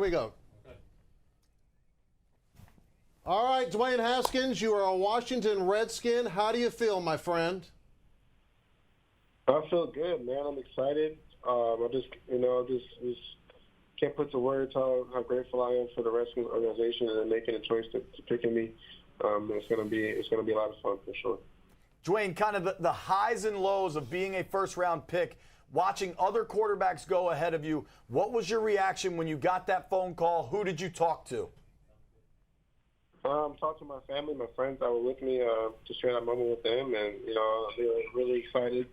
Here we go. All right, Dwayne Haskins, you are a Washington Redskin. How do you feel, my friend? I feel good, man. I'm excited. I just can't put to words how grateful I am for the Redskins organization and making a choice to picking me. It's gonna be a lot of fun for sure. Dwayne, kind of the highs and lows of being a first-round pick, watching other quarterbacks go ahead of you. What was your reaction when you got that phone call? Who did you talk to? Talked to my family, my friends that were with me, to share that moment with them, and they were really excited.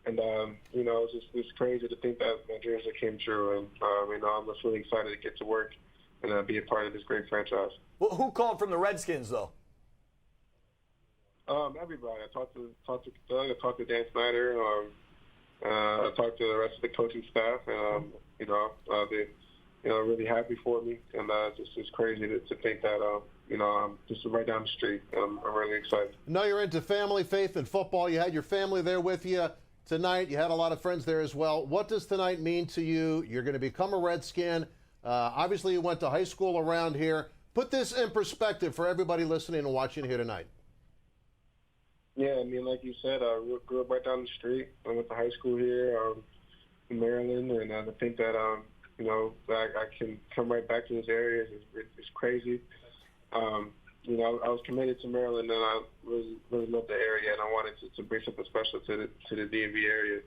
And it's crazy to think that my dreams came true. And I'm just really excited to get to work and be a part of this great franchise. Well, who called from the Redskins, though? Everybody. I talked to Doug. I talked to Dan Snyder. I talked to the rest of the coaching staff, and they're really happy for me. And it's crazy to think that I'm just right down the street. I'm really excited. No, you're into family, faith, and football. You had your family there with you tonight. You had a lot of friends there as well. What does tonight mean to you? You're going to become a Redskin. Obviously, you went to high school around here. Put this in perspective for everybody listening and watching here tonight. Yeah, I mean, like you said, I grew up right down the street. I went to high school here in Maryland, and to think that I can come right back to this area is crazy. I was committed to Maryland, and I really loved the area, and I wanted to bring something special to the DMV area.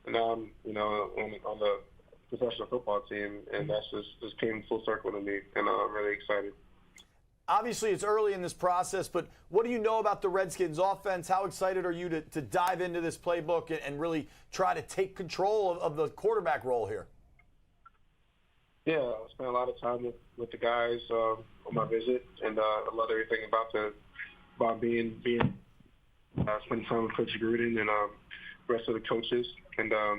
And now I'm on the professional football team, and that's just came full circle to me, and I'm really excited. Obviously, it's early in this process, but what do you know about the Redskins offense? How excited are you to dive into this playbook and really try to take control of the quarterback role here? Yeah, I spent a lot of time with the guys on my visit, and I love everything about spending time with Coach Gruden and the rest of the coaches. And I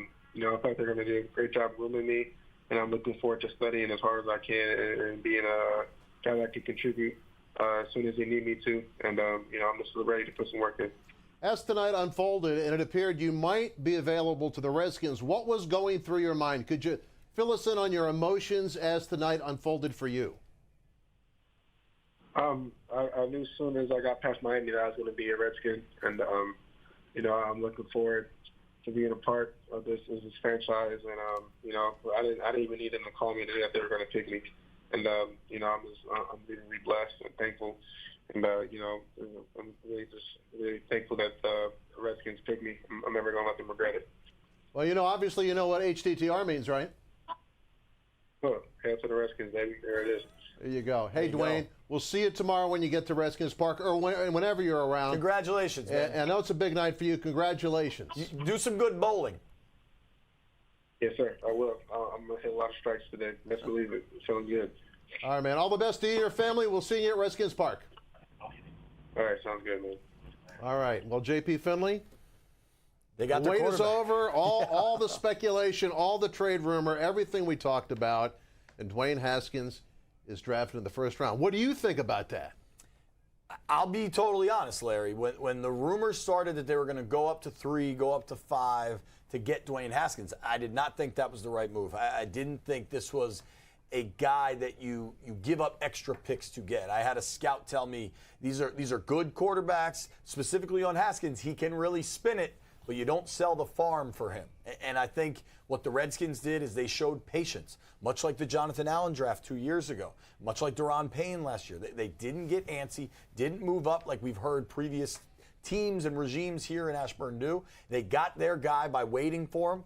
think they're going to do a great job grooming me, and I'm looking forward to studying as hard as I can and being a guy that can contribute as soon as they need me to. And I'm just ready to put some work in. As tonight unfolded and it appeared you might be available to the Redskins, what was going through your mind? Could you fill us in on your emotions as tonight unfolded for you? I knew as soon as I got past Miami that I was going to be a Redskin, and I'm looking forward to being a part of this franchise. And I didn't even need them to call me today that they were going to pick me. And I'm really blessed and thankful. And I'm really thankful that the Redskins picked me. I'm never going to let them regret it. Well, obviously you know what HTTR means, right? Oh, hail to the Redskins, baby. There it is. There you go. Hey, Dwayne, we'll see you tomorrow when you get to Redskins Park, or whenever you're around. Congratulations, man. I know it's a big night for you. Congratulations. Do some good bowling. Yes, sir. I will. I'm going to hit a lot of strikes today. Let's believe it. It's feeling good. All right, man. All the best to you and your family. We'll see you at Redskins Park. All right. Sounds good, man. All right. Well, JP Finley, they got the wait quarterback. is over. All the speculation, all the trade rumor, everything we talked about, and Dwayne Haskins is drafted in the first round. What do you think about that? I'll be totally honest, Larry. When the rumors started that they were going to go up to 3, go up to 5 to get Dwayne Haskins, I did not think that was the right move. I didn't think this was a guy that you give up extra picks to get. I had a scout tell me these are good quarterbacks, specifically on Haskins. He can really spin it, but you don't sell the farm for him. And I think what the Redskins did is they showed patience, much like the Jonathan Allen draft 2 years ago, much like Daron Payne last year. They didn't get antsy, didn't move up like we've heard previous teams and regimes here in Ashburn do. They got their guy by waiting for him.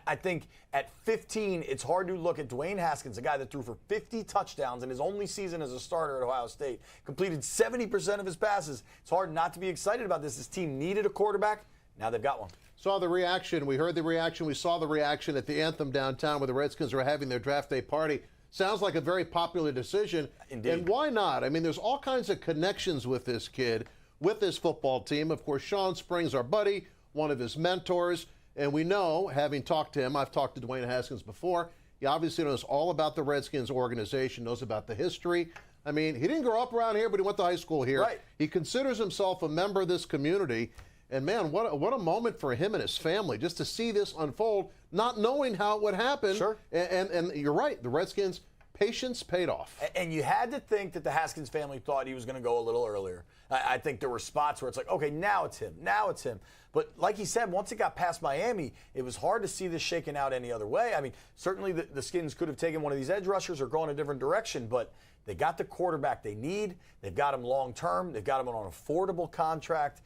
I think at 15, it's hard to look at Dwayne Haskins, a guy that threw for 50 touchdowns in his only season as a starter at Ohio State, completed 70% of his passes. It's hard not to be excited about this. This team needed a quarterback. Now they've got one. Saw the reaction. We heard the reaction. We saw the reaction at the Anthem downtown where the Redskins were having their draft day party. Sounds like a very popular decision. Indeed. And why not? I mean, there's all kinds of connections with this kid, with this football team. Of course, Sean Springs, our buddy, one of his mentors. And we know, having talked to him, I've talked to Dwayne Haskins before, he obviously knows all about the Redskins organization, knows about the history. I mean, he didn't grow up around here, but he went to high school here. Right. He considers himself a member of this community. And, man, what a moment for him and his family just to see this unfold, not knowing how it would happen. Sure. And you're right, the Redskins patience paid off. And you had to think that the Haskins family thought he was going to go a little earlier. I think there were spots where it's like, okay, now it's him. Now it's him. But like he said, once it got past Miami, it was hard to see this shaking out any other way. I mean, certainly the Skins could have taken one of these edge rushers or gone a different direction, but they got the quarterback they need. They've got him long term. They've got him on an affordable contract.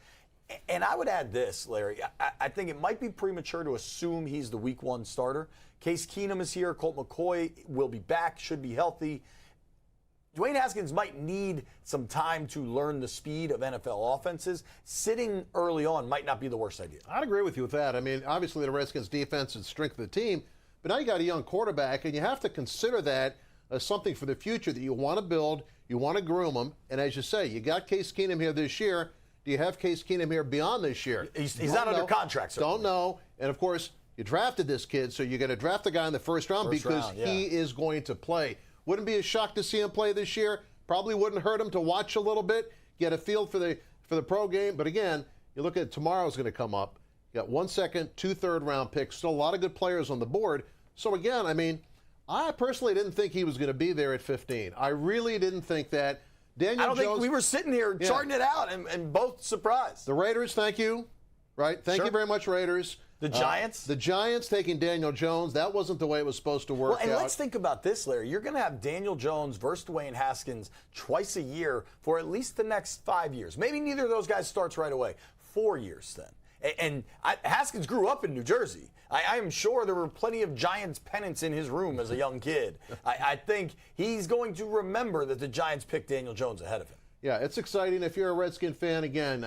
And I would add this, Larry. I think it might be premature to assume he's the week 1 starter. Case Keenum is here. Colt McCoy will be back, should be healthy. Dwayne Haskins might need some time to learn the speed of NFL offenses. Sitting early on might not be the worst idea. I'd agree with you with that. I mean, obviously the Redskins' defense is the strength of the team, but now you got a young quarterback, and you have to consider that as something for the future that you want to build, you want to groom them, and as you say, you got Case Keenum here this year. Do you have Case Keenum here beyond this year? He's not under contract, certainly. Don't know. And, of course, you drafted this kid, so you're going to draft the guy in the first round because he is going to play. Wouldn't be a shock to see him play this year. Probably wouldn't hurt him to watch a little bit, get a feel for the pro game. But, again, you look at tomorrow's going to come up. You got 1 second, 2 third-round picks, still a lot of good players on the board. So, again, I mean, I personally didn't think he was going to be there at 15. I really didn't think that. Daniel Jones, think we were sitting here charting it out and both surprised. The Raiders, thank you. Right? Thank you very much, Raiders. The Giants? The Giants taking Daniel Jones. That wasn't the way it was supposed to work and out. let's think about this, Larry. You're going to have Daniel Jones versus Dwayne Haskins twice a year for at least the next 5 years. Maybe neither of those guys starts right away. 4 years then. And Haskins grew up in New Jersey. I am sure there were plenty of Giants pennants in his room as a young kid. I think he's going to remember that the Giants picked Daniel Jones ahead of him. Yeah, it's exciting. If you're a Redskin fan, again,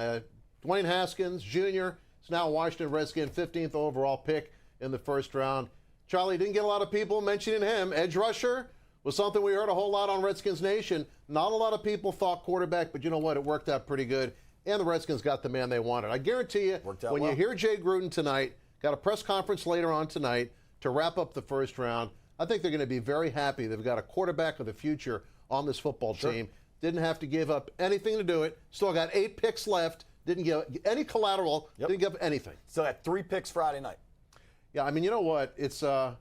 Dwayne Haskins Jr. is now a Washington Redskin 15th overall pick in the first round. Charlie, didn't get a lot of people mentioning him. Edge rusher was something we heard a whole lot on Redskins Nation. Not a lot of people thought quarterback, but you know what? It worked out pretty good, and the Redskins got the man they wanted. I guarantee you, when you hear Jay Gruden tonight, got a press conference later on tonight to wrap up the first round, I think they're going to be very happy they've got a quarterback of the future on this football team. Didn't have to give up anything to do it. Still got 8 picks left. Didn't give any collateral. Didn't give up anything. Still got 3 picks Friday night. Yeah, I mean, you know what? It's kind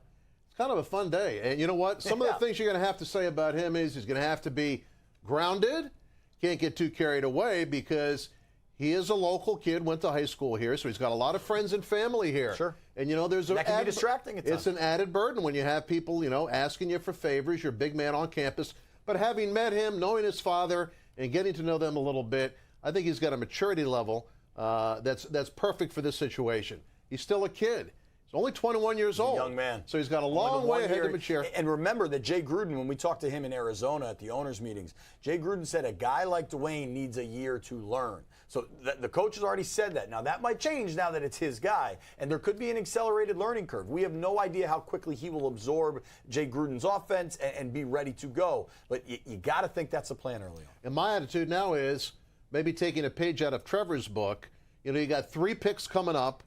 of a fun day. And you know what? Some of the things you're going to have to say about him is he's going to have to be grounded. Can't get too carried away because he is a local kid, went to high school here, so he's got a lot of friends and family here. Sure. And, you know, there's that can be distracting at times. It's an added burden when you have people, you know, asking you for favors. You're a big man on campus. But having met him, knowing his father, and getting to know them a little bit, I think he's got a maturity level that's perfect for this situation. He's still a kid. He's only 21 years old. A young man. So he's got a long way ahead to mature. And remember that Jay Gruden, when we talked to him in Arizona at the owners' meetings, Jay Gruden said a guy like Dwayne needs a year to learn. So the coach has already said that. Now, that might change now that it's his guy, and there could be an accelerated learning curve. We have no idea how quickly he will absorb Jay Gruden's offense and be ready to go. But you got to think that's the plan early on. And my attitude now is maybe taking a page out of Trevor's book. You know, you got 3 picks coming up.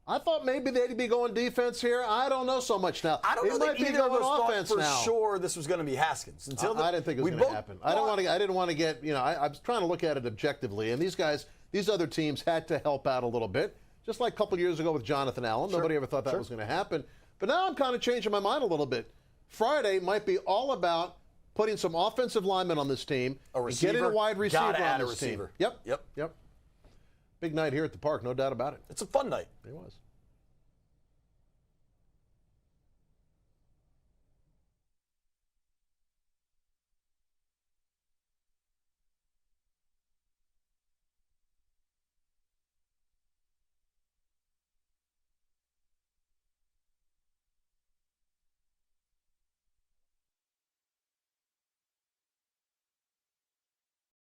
I thought maybe they'd be going defense here. I don't know so much now. I don't know that either of us thought for sure this was going to be Haskins. I didn't think it was going to happen. I didn't want to get, you know, I was trying to look at it objectively. And these guys, these other teams had to help out a little bit. Just like a couple years ago with Jonathan Allen. Nobody ever thought that was going to happen. But now I'm kind of changing my mind a little bit. Friday might be all about putting some offensive linemen on this team. A receiver. Getting a wide receiver Gotta add on a this receiver. team. Yep. Big night here at the park, no doubt about it. It's a fun night. It was.